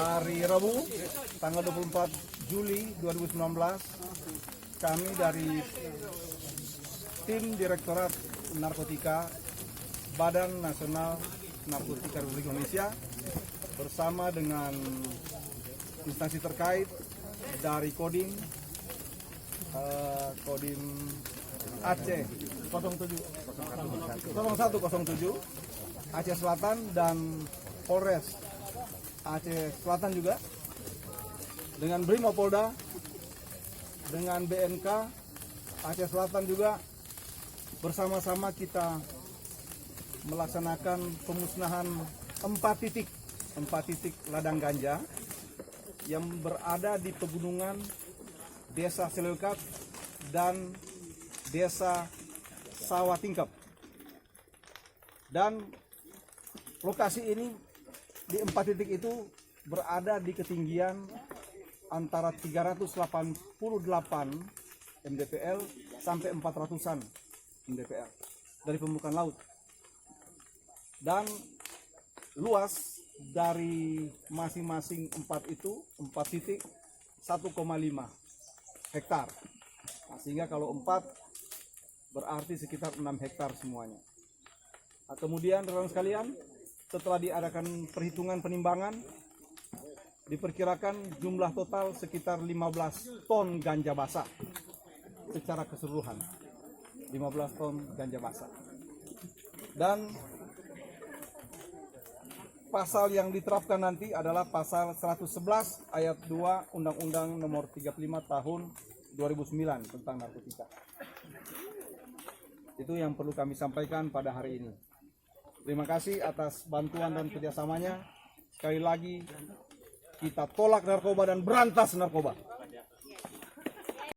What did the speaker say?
Hari Rabu, tanggal 24 Juli 2019, kami dari tim Direktorat Narkotika Badan Nasional Narkotika Republik Indonesia bersama dengan instansi terkait dari Kodim Aceh 0107 Aceh Selatan dan Polres Aceh Selatan juga dengan Brimopolda, dengan BNK Aceh Selatan juga bersama-sama kita melaksanakan pemusnahan 4 titik ladang ganja yang berada di pegunungan Desa Seleukat dan Desa Sawah Tingkep. Dan lokasi ini di 4 titik itu berada di ketinggian antara 388 mdpl sampai 400-an mdpl dari permukaan laut. Dan luas dari masing-masing 4 titik 1,5 hektar. Nah, sehingga kalau 4 berarti sekitar 6 hektar semuanya. Nah, kemudian rekan sekalian, setelah diadakan perhitungan penimbangan, diperkirakan jumlah total sekitar 15 ton ganja basah secara keseluruhan. 15 ton ganja basah. Dan pasal yang diterapkan nanti adalah pasal 111 ayat 2 Undang-Undang Nomor 35 Tahun 2009 tentang narkotika. Itu yang perlu kami sampaikan pada hari ini. Terima kasih atas bantuan dan kerjasamanya. Sekali lagi, kita tolak narkoba dan berantas narkoba.